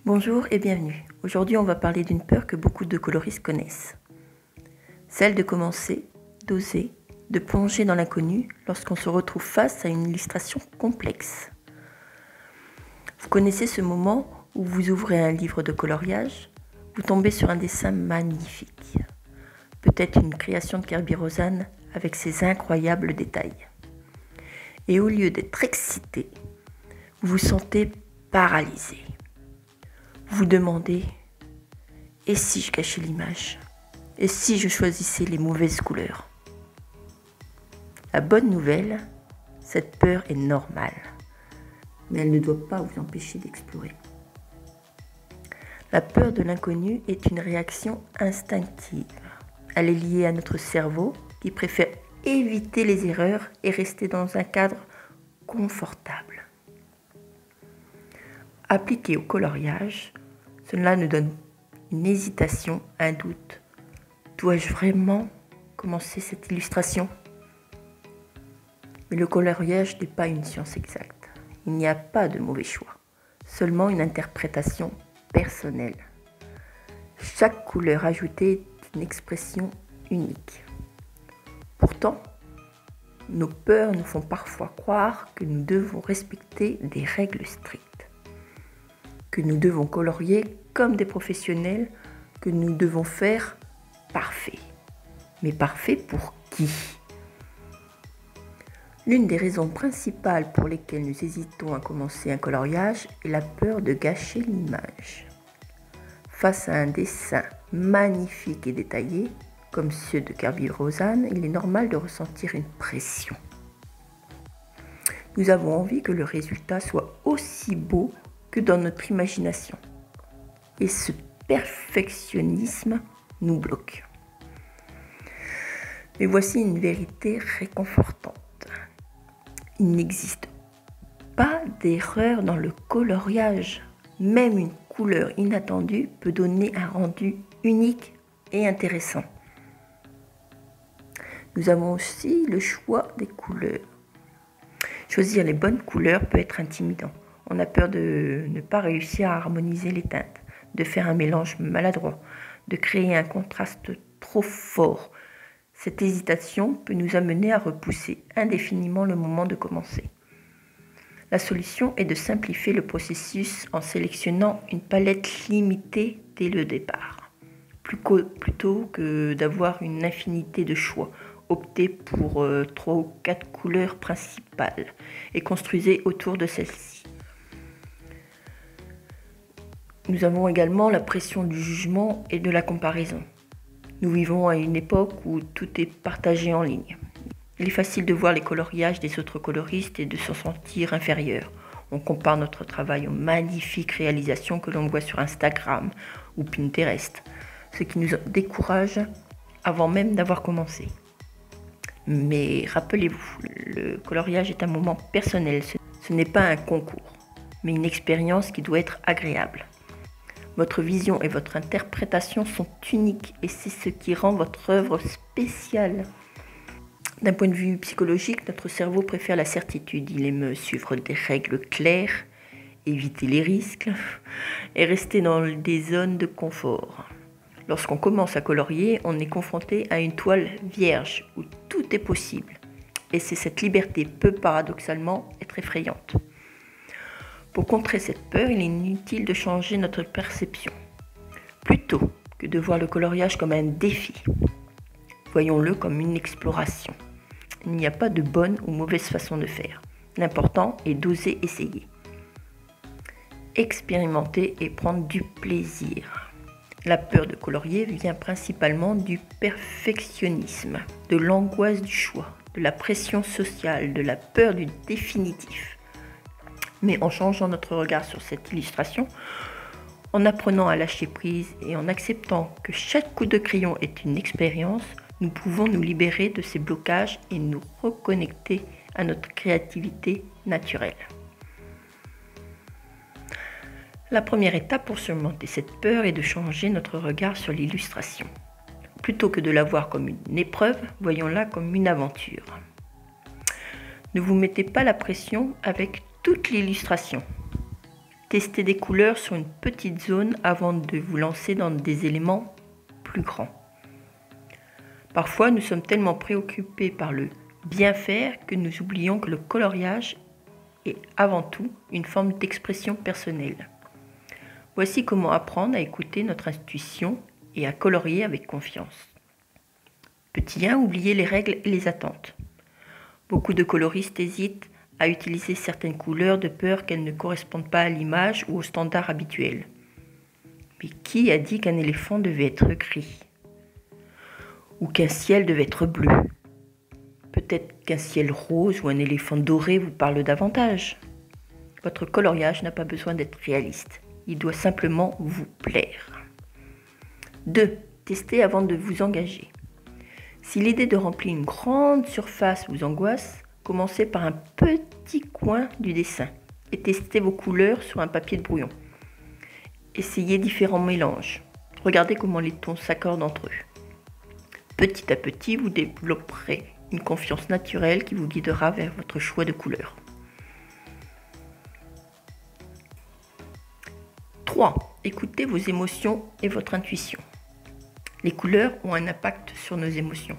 Bonjour et bienvenue. Aujourd'hui, on va parler d'une peur que beaucoup de coloristes connaissent. Celle de commencer, d'oser, de plonger dans l'inconnu lorsqu'on se retrouve face à une illustration complexe. Vous connaissez ce moment où vous ouvrez un livre de coloriage, vous tombez sur un dessin magnifique. Peut-être une création de Kerby Rosanes avec ses incroyables détails. Et au lieu d'être excité, vous vous sentez paralysé. Vous vous demandez, et si je cachais l'image? Et si je choisissais les mauvaises couleurs? La bonne nouvelle, cette peur est normale, mais elle ne doit pas vous empêcher d'explorer. La peur de l'inconnu est une réaction instinctive. Elle est liée à notre cerveau qui préfère éviter les erreurs et rester dans un cadre confortable. Appliqué au coloriage, cela nous donne une hésitation, un doute. Dois-je vraiment commencer cette illustration? Mais le coloriage n'est pas une science exacte. Il n'y a pas de mauvais choix, seulement une interprétation personnelle. Chaque couleur ajoutée est une expression unique. Pourtant, nos peurs nous font parfois croire que nous devons respecter des règles strictes, que nous devons colorier comme des professionnels, que nous devons faire parfait. Mais parfait pour qui? L'une des raisons principales pour lesquelles nous hésitons à commencer un coloriage est la peur de gâcher l'image. Face à un dessin magnifique et détaillé, comme ceux de Kerby Rosanes, il est normal de ressentir une pression. Nous avons envie que le résultat soit aussi beau que dans notre imagination. Et ce perfectionnisme nous bloque. Mais voici une vérité réconfortante. Il n'existe pas d'erreur dans le coloriage. Même une couleur inattendue peut donner un rendu unique et intéressant. Nous avons aussi le choix des couleurs. Choisir les bonnes couleurs peut être intimidant. On a peur de ne pas réussir à harmoniser les teintes, de faire un mélange maladroit, de créer un contraste trop fort. Cette hésitation peut nous amener à repousser indéfiniment le moment de commencer. La solution est de simplifier le processus en sélectionnant une palette limitée dès le départ. Plutôt que d'avoir une infinité de choix, optez pour 3 ou 4 couleurs principales et construisez autour de celles-ci. Nous avons également la pression du jugement et de la comparaison. Nous vivons à une époque où tout est partagé en ligne. Il est facile de voir les coloriages des autres coloristes et de s'en sentir inférieur. On compare notre travail aux magnifiques réalisations que l'on voit sur Instagram ou Pinterest, ce qui nous décourage avant même d'avoir commencé. Mais rappelez-vous, le coloriage est un moment personnel. Ce n'est pas un concours, mais une expérience qui doit être agréable. Votre vision et votre interprétation sont uniques et c'est ce qui rend votre œuvre spéciale. D'un point de vue psychologique, notre cerveau préfère la certitude. Il aime suivre des règles claires, éviter les risques et rester dans des zones de confort. Lorsqu'on commence à colorier, on est confronté à une toile vierge où tout est possible. Et c'est cette liberté peut paradoxalement être effrayante. Pour contrer cette peur, il est inutile de changer notre perception. Plutôt que de voir le coloriage comme un défi, voyons-le comme une exploration. Il n'y a pas de bonne ou mauvaise façon de faire. L'important est d'oser essayer. Expérimenter et prendre du plaisir. La peur de colorier vient principalement du perfectionnisme, de l'angoisse du choix, de la pression sociale, de la peur du définitif. Mais en changeant notre regard sur cette illustration, en apprenant à lâcher prise et en acceptant que chaque coup de crayon est une expérience, nous pouvons nous libérer de ces blocages et nous reconnecter à notre créativité naturelle. La première étape pour surmonter cette peur est de changer notre regard sur l'illustration. Plutôt que de la voir comme une épreuve, voyons-la comme une aventure. Ne vous mettez pas la pression avec toute l'illustration. Testez des couleurs sur une petite zone avant de vous lancer dans des éléments plus grands. Parfois, nous sommes tellement préoccupés par le bien faire que nous oublions que le coloriage est avant tout une forme d'expression personnelle. Voici comment apprendre à écouter notre intuition et à colorier avec confiance. Petit 1, oubliez les règles et les attentes. Beaucoup de coloristes hésitent à utiliser certaines couleurs de peur qu'elles ne correspondent pas à l'image ou aux standards habituels. Mais qui a dit qu'un éléphant devait être gris? Ou qu'un ciel devait être bleu? Peut-être qu'un ciel rose ou un éléphant doré vous parle davantage. Votre coloriage n'a pas besoin d'être réaliste. Il doit simplement vous plaire. 2. Testez avant de vous engager. Si l'idée de remplir une grande surface vous angoisse, commencez par un petit coin du dessin et testez vos couleurs sur un papier de brouillon. Essayez différents mélanges. Regardez comment les tons s'accordent entre eux. Petit à petit, vous développerez une confiance naturelle qui vous guidera vers votre choix de couleurs. 3. Écoutez vos émotions et votre intuition. Les couleurs ont un impact sur nos émotions.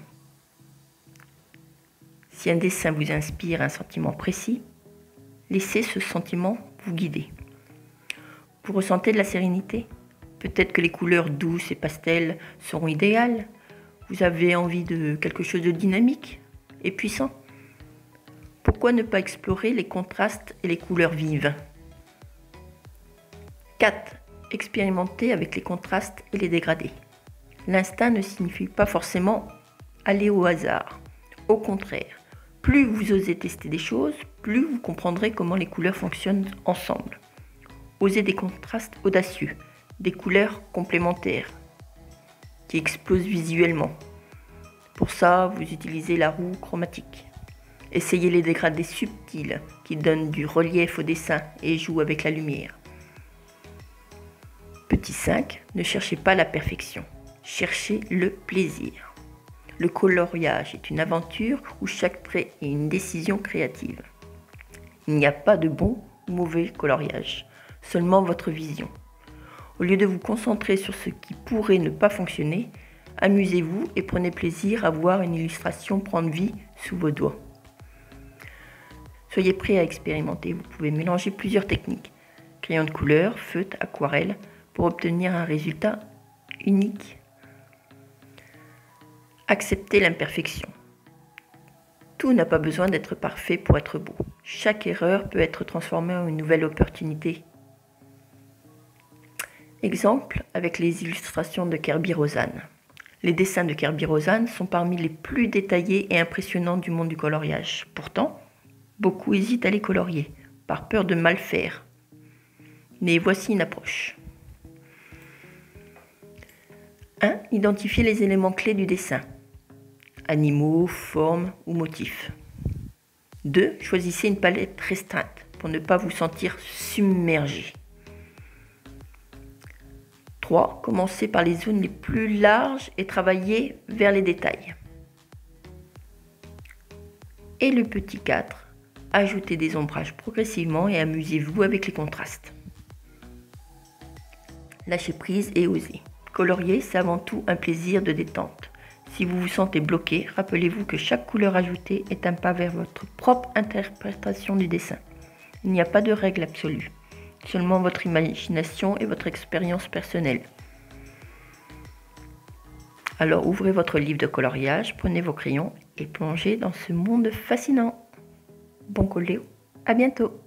Si un dessin vous inspire un sentiment précis, laissez ce sentiment vous guider. Vous ressentez de la sérénité? Peut-être que les couleurs douces et pastels seront idéales. Vous avez envie de quelque chose de dynamique et puissant? Pourquoi ne pas explorer les contrastes et les couleurs vives? 4. Expérimentez avec les contrastes et les dégradés. L'instinct ne signifie pas forcément aller au hasard. Au contraire, plus vous osez tester des choses, plus vous comprendrez comment les couleurs fonctionnent ensemble. Osez des contrastes audacieux, des couleurs complémentaires qui explosent visuellement. Pour ça, vous utilisez la roue chromatique. Essayez les dégradés subtils qui donnent du relief au dessin et jouent avec la lumière. Petit 5, ne cherchez pas la perfection. Cherchez le plaisir. Le coloriage est une aventure où chaque trait est une décision créative. Il n'y a pas de bon ou mauvais coloriage, seulement votre vision. Au lieu de vous concentrer sur ce qui pourrait ne pas fonctionner, amusez-vous et prenez plaisir à voir une illustration prendre vie sous vos doigts. Soyez prêts à expérimenter, vous pouvez mélanger plusieurs techniques, crayon de couleur, feutre, aquarelle, pour obtenir un résultat unique. Acceptez l'imperfection. Tout n'a pas besoin d'être parfait pour être beau. Chaque erreur peut être transformée en une nouvelle opportunité. Exemple avec les illustrations de Kerby-Rosanes. Les dessins de Kerby-Rosanes sont parmi les plus détaillés et impressionnants du monde du coloriage. Pourtant, beaucoup hésitent à les colorier, par peur de mal faire. Mais voici une approche. 1. Identifiez les éléments clés du dessin. Animaux, formes ou motifs. 2. Choisissez une palette restreinte pour ne pas vous sentir submergé. 3. Commencez par les zones les plus larges et travaillez vers les détails. Et le petit 4. Ajoutez des ombrages progressivement et amusez-vous avec les contrastes. Lâchez prise et osez. Colorier, c'est avant tout un plaisir de détente. Si vous vous sentez bloqué, rappelez-vous que chaque couleur ajoutée est un pas vers votre propre interprétation du dessin. Il n'y a pas de règle absolue, seulement votre imagination et votre expérience personnelle. Alors ouvrez votre livre de coloriage, prenez vos crayons et plongez dans ce monde fascinant. Bon colléo, à bientôt!